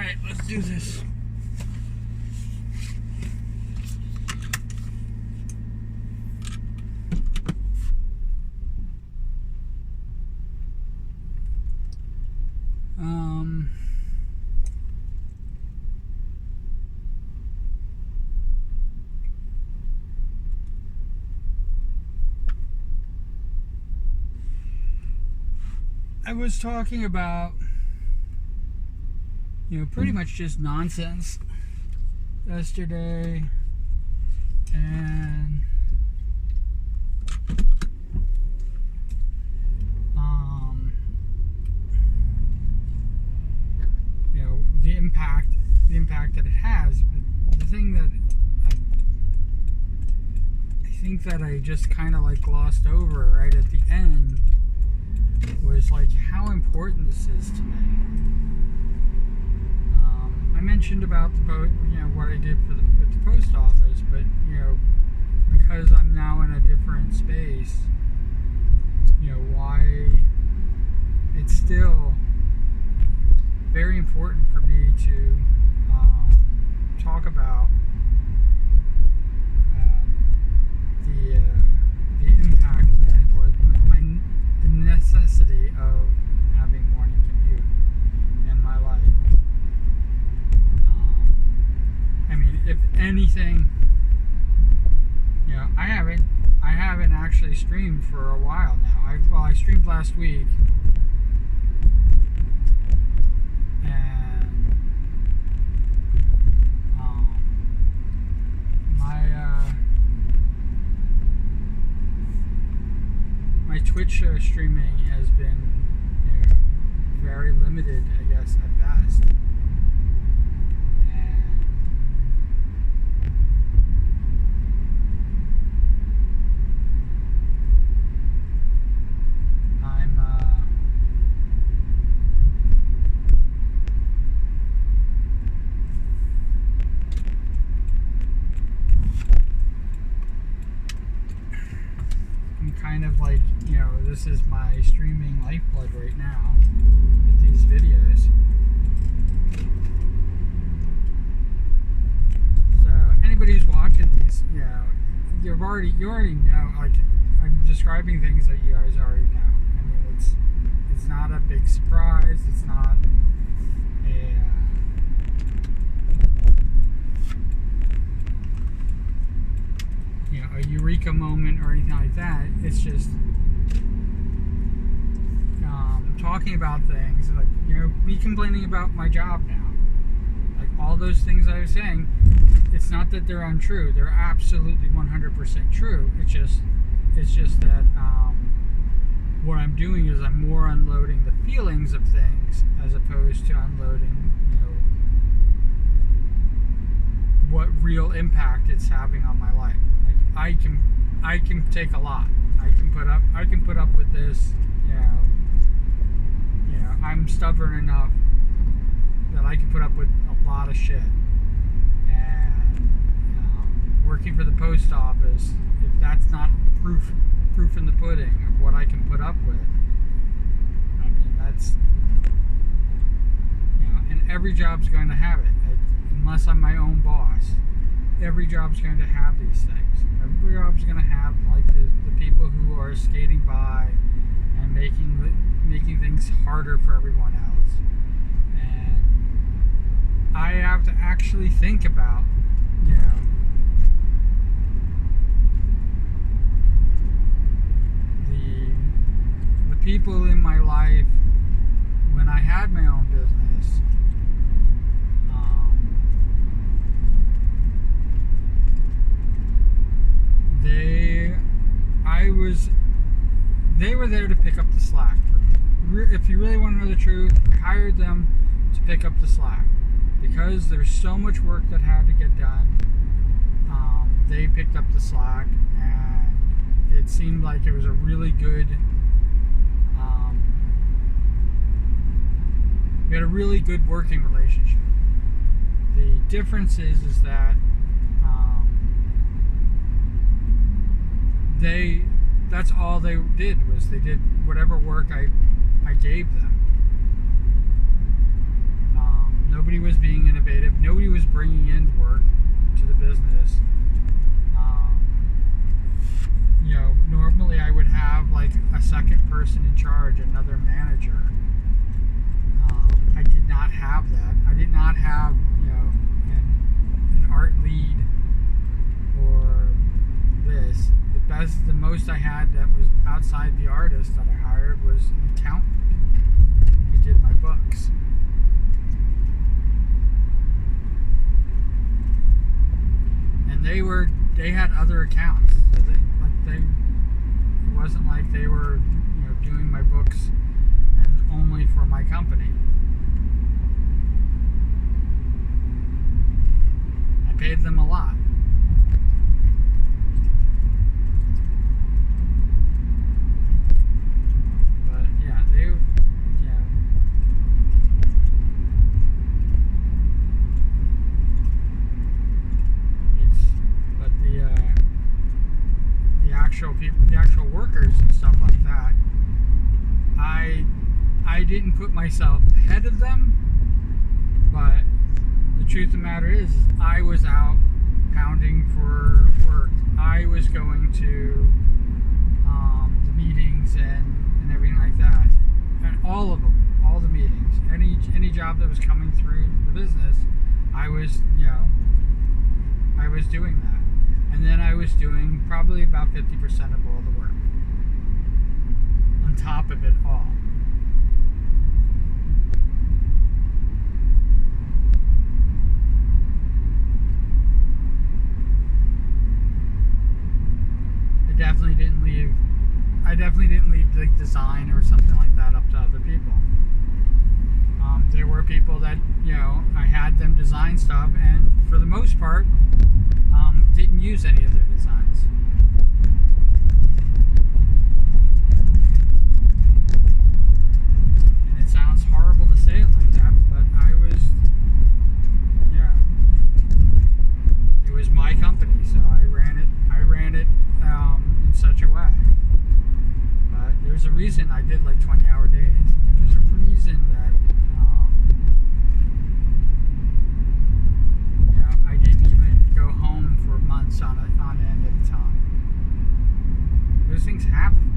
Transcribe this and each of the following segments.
Alright, let's do this. I was talking about, pretty much just nonsense yesterday, and the impact that it has. But the thing that I think that I just kind of like glossed over right at the end was like how important this is to me. I mentioned about the what I did with the post office, but because I'm now in a different space, why it's still very important for me to talk about the impact that, or the necessity of having morning commute in my life. If anything, I haven't actually streamed for a while now. I streamed last week, and my Twitch streaming has been very limited, I guess, at best. Kind of like, this is my streaming lifeblood right now with these videos. So anybody who's watching these, you already know, like, I'm describing things that you guys already know. It's not a big surprise. It's not a eureka moment or anything like that. It's just talking about things like, me complaining about my job now. Like all those things I was saying, it's not that they're untrue. They're absolutely 100% true. It's just that what I'm doing is I'm more unloading the feelings of things as opposed to unloading, what real impact it's having on my life. Like I can take a lot. I can put up with this. I'm stubborn enough that I can put up with a lot of shit. And working for the post office, if that's not proof in the pudding of what I can put up with, that's and every job's going to have it. Unless I'm my own boss, every job's going to have these things. Every job's going to have like the people who are skating by and making things harder for everyone else. And I have to actually think about, the people in my life when I had my own business. They were there to pick up the slack. If you really want to know the truth, I hired them to pick up the slack because there's so much work that had to get done. They picked up the slack, and it seemed like it was a really good. We had a really good working relationship. The difference is that that's all they did was they did whatever work I gave them. Nobody was innovative. Nobody was bringing in work to the business. Normally I would have like a second person in charge, another manager. I did not have that. I did not have, an art lead or this. The most I had that was outside the artist that I hired was an accountant who did my books. And they had other accounts. So it wasn't like they were, doing my books and only for my company. I paid them a lot. But yeah, the actual workers and stuff like that, I didn't put myself ahead of them, but the truth of the matter is I was out pounding for work. I was going to the meetings and everything like that, and all of them, all the meetings, any job that was coming through the business, I was doing that. And then I was doing probably about 50% of all the work on top of it all. I definitely didn't leave the design or something like that up to other people. There were people that, I had them design stuff, and for the most part, didn't use any of their designs. And it sounds horrible to say it like that, but it was my company, so I ran it in such a way. But there's a reason I did like 20-hour days. There's a reason that I didn't even go home for months on end at a time. Those things happen.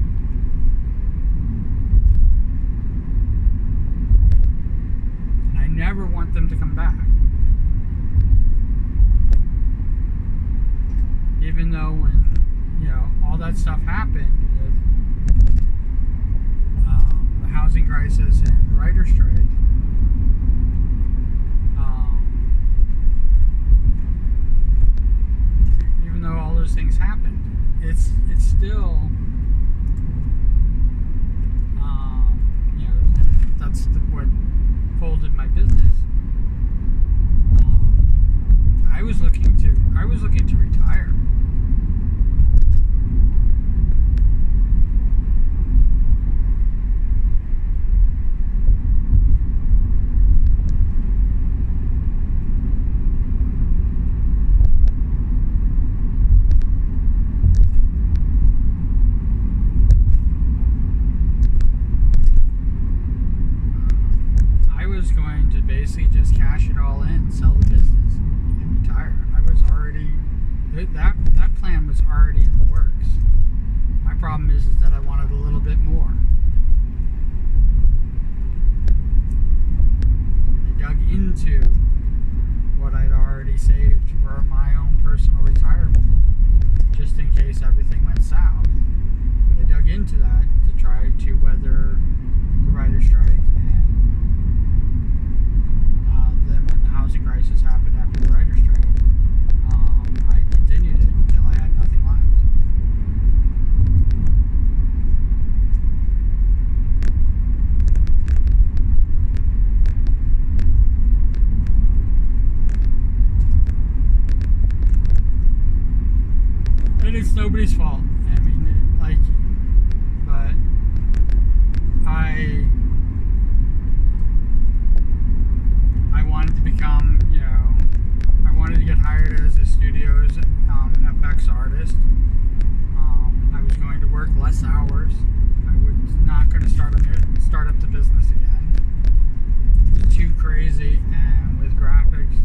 And I never want them to come back. Even though when, all that stuff happened with the housing crisis and the writer's strike, even though all those things happened, it's still, that's what folded my business. I was looking to retire. Going to basically just cash it all in, sell the business, and retire. I was already, that plan was already in the works. My problem is that I wanted a little bit more. I dug into what I'd already saved for my own personal retirement, just in case everything went south. But I dug into that to try to weather the writer's strike and then when the housing crisis happened after the writer's strike, I continued it until I had nothing left. And it's nobody's fault. I mean, but I wanted to become, I wanted to get hired as a studio's FX artist. I was going to work less hours. I was not going to start up the business again. It was too crazy, and with graphics,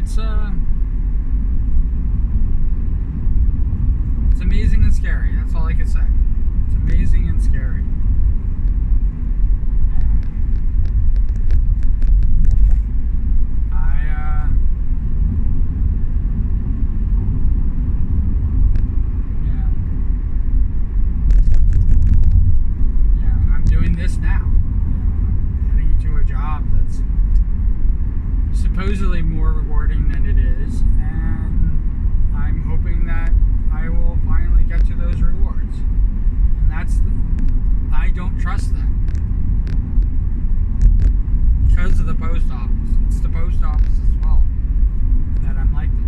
it's amazing and scary. That's all I can say. It's amazing and scary. This now. I'm getting into a job that's supposedly more rewarding than it is, and I'm hoping that I will finally get to those rewards. And I don't trust that because of the post office. It's the post office's fault that I'm like this.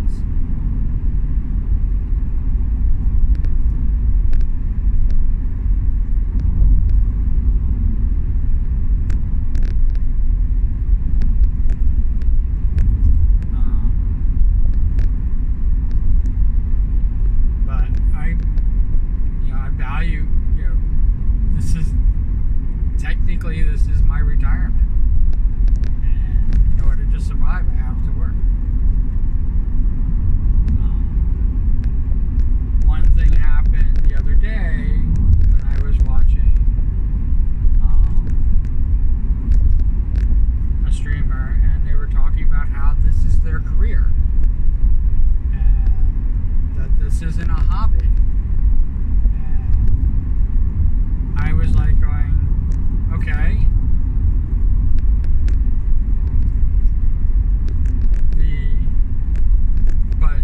This is my retirement, and in order to survive, I have to work. One thing happened the other day when I was watching a streamer, and they were talking about how this is their career, and that this isn't a hobby. And I was like going, okay. But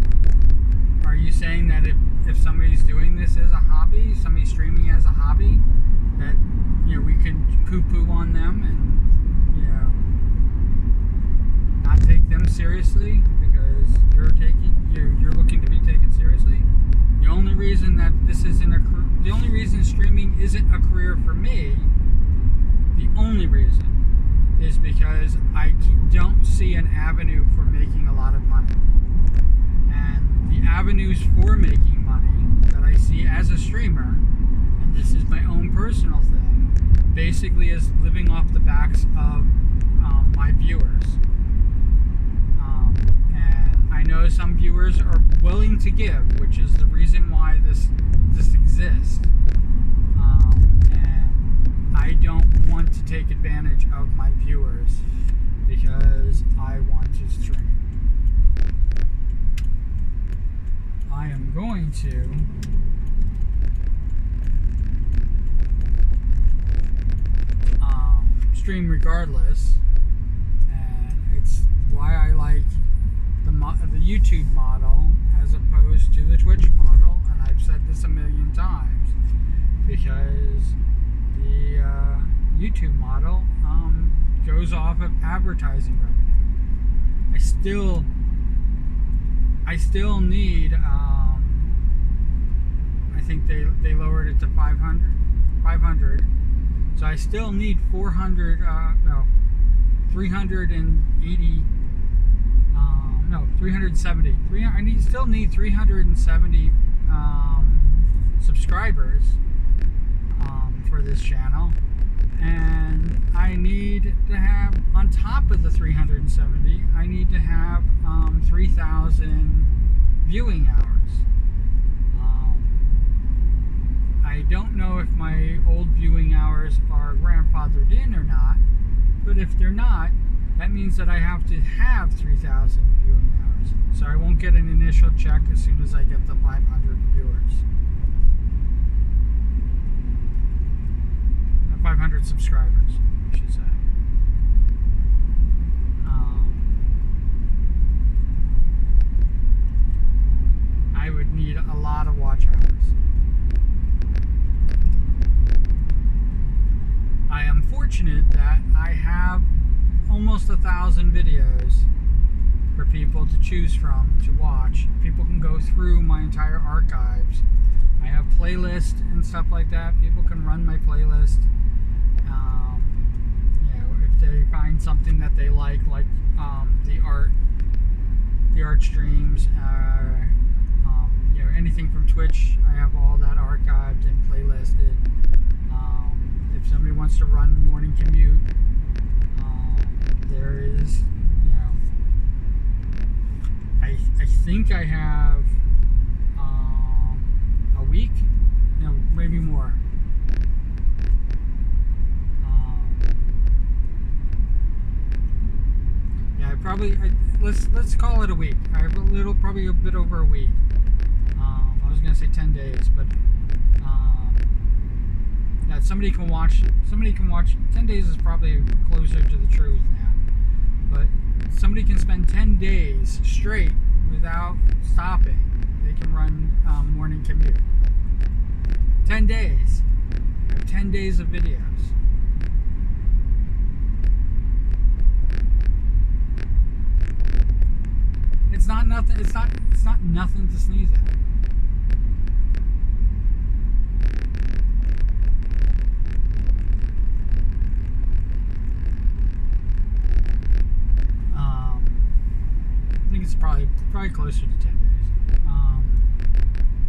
are you saying that if somebody's doing this as a hobby, somebody's streaming as a hobby, that we can poo-poo on them and not take them seriously because you're looking to be taken seriously? The only reason that the only reason streaming isn't a career for me, the only reason, is because I don't see an avenue for making a lot of money. And the avenues for making money that I see as a streamer, and this is my own personal thing, basically is living off the backs of my viewers. And I know some viewers are willing to give, which is the reason why this exists. And I don't want to take advantage of my viewers because I want to stream. I am going to stream regardless, and it's why I like the YouTube model as opposed to the Twitch model, and I've said this a million times, because the YouTube model goes off of advertising revenue. I still need I think they lowered it to 500, so I still need 370. Still need 370 subscribers for this channel, and I need to have, on top of the 370, I need to have 3,000 viewing hours. I don't know if my old viewing hours are grandfathered in or not, but if they're not, that means that I have to have 3,000 viewing hours. So I won't get an initial check as soon as I get the 500 viewers. 500 subscribers, I should say. I would need a lot of watch hours. I am fortunate that I have almost 1,000 videos for people to choose from to watch. People can go through my entire archives. I have playlists and stuff like that. People can run my playlist. If they find something that they like the art streams, anything from Twitch, I have all that archived and playlisted. If somebody wants to run morning commute, there is, think I have a week, no, maybe more. Yeah, let's call it a week. I have probably a bit over a week. I was gonna say 10 days, but that somebody can watch. 10 days is probably closer to the truth now, but somebody can spend 10 days straight without stopping. They can run morning commute. 10 days. 10 days of videos. It's not nothing. It's not nothing to sneeze at. I think it's probably closer to 10 days.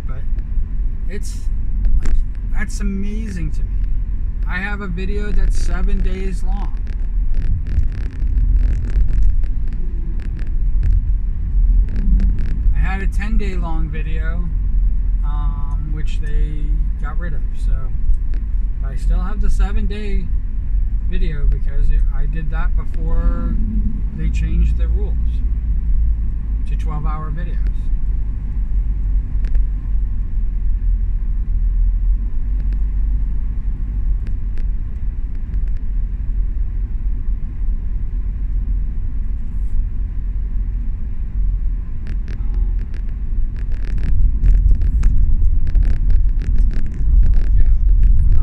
But it's like, that's amazing to me. I have a video that's 7 days long. I had a 10-day long video, which they got rid of. So, but I still have the 7-day video because I did that before they changed the rules to 12-hour videos.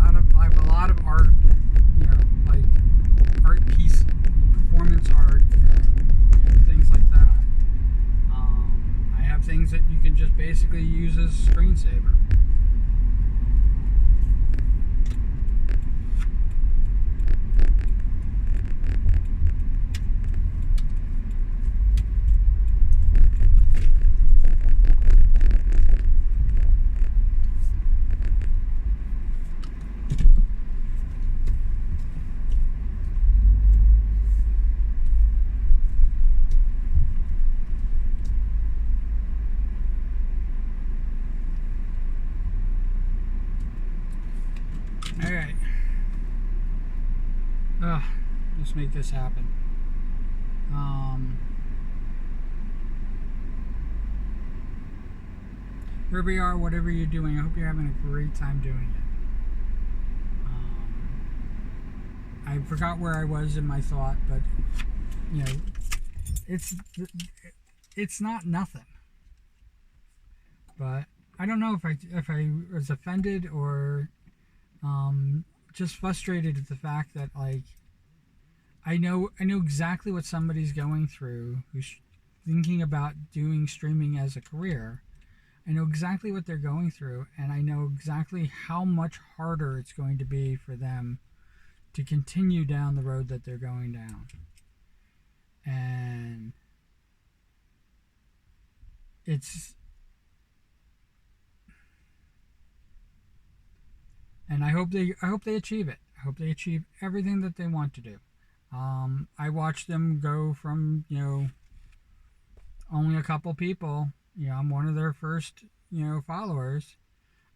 I have a lot of art, like art piece, performance art, and things like that. I have things that you can just basically use as a screensaver. Alright. Let's make this happen. Wherever you are, whatever you're doing, I hope you're having a great time doing it. I forgot where I was in my thought, but it's not nothing. But I don't know if I was offended or just frustrated at the fact that, like, I know exactly what somebody's going through who's thinking about doing streaming as a career. I know exactly what they're going through, and I know exactly how much harder it's going to be for them to continue down the road that they're going down. And I hope they achieve it. I hope they achieve everything that they want to do. I watched them go from, only a couple people, I'm one of their first, followers,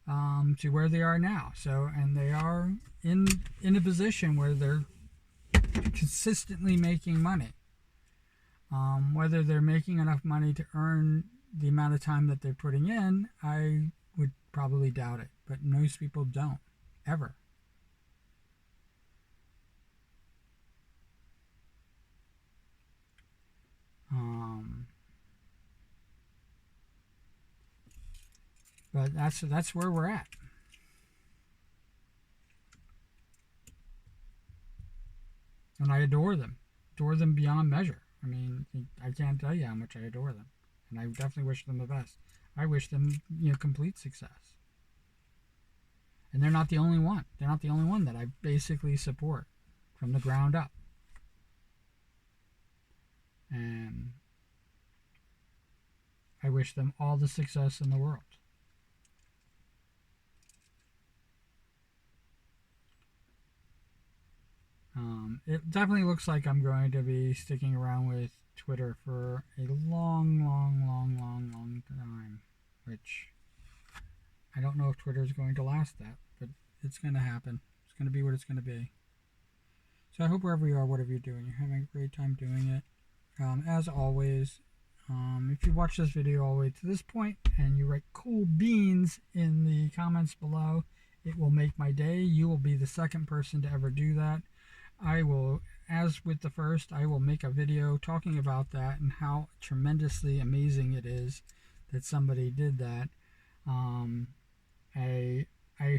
to where they are now. So, and they are in a position where they're consistently making money. Whether they're making enough money to earn the amount of time that they're putting in, I would probably doubt it. But most people don't, ever. But that's where we're at. And I adore them beyond measure. I mean, I can't tell you how much I adore them, and I definitely wish them the best. I wish them, complete success. And they're not the only one. They're not the only one that I basically support from the ground up. And I wish them all the success in the world. definitely looks like I'm going to be sticking around with Twitter for a long time, which I don't know if Twitter is going to last that, but it's going to happen. It's going to be what it's going to be. So I hope wherever you are, whatever you're doing, you're having a great time doing it. As always, if you watch this video all the way to this point and you write cool beans in the comments below, it will make my day. You will be the second person to ever do that. I will, as with the first, I will make a video talking about that and how tremendously amazing it is that somebody did that. Um, I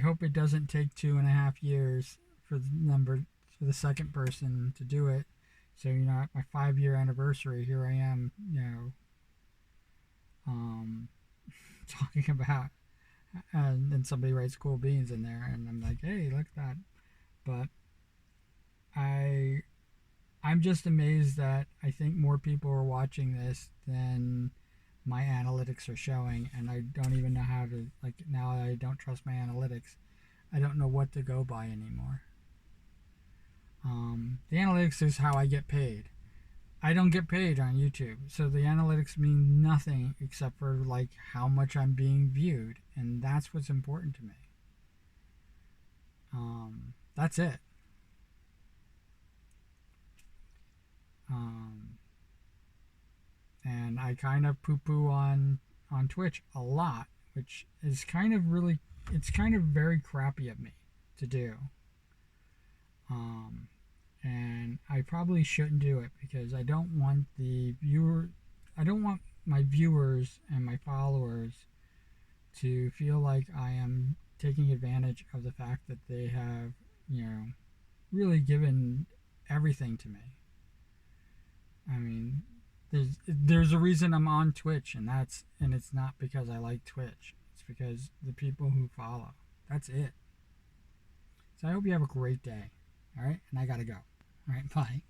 hope it doesn't take 2.5 years for the second person to do it. So at my 5-year anniversary, here I am, talking about, and then somebody writes cool beans in there, and I'm like, hey, look at that. But I'm just amazed that I think more people are watching this than my analytics are showing, and I don't even know how to, now I don't trust my analytics. I don't know what to go by anymore. The analytics is how I get paid. I don't get paid on YouTube, so the analytics mean nothing except for how much I'm being viewed, and that's what's important to me. That's it. And I kind of poo-poo on Twitch a lot, which is kind of very crappy of me to do. And I probably shouldn't do it because I don't want my viewers and my followers to feel like I am taking advantage of the fact that they have, really given everything to me. I mean, there's a reason I'm on Twitch, and it's not because I like Twitch. It's because the people who follow. That's it. So I hope you have a great day. All right, and I gotta go. All right, bye.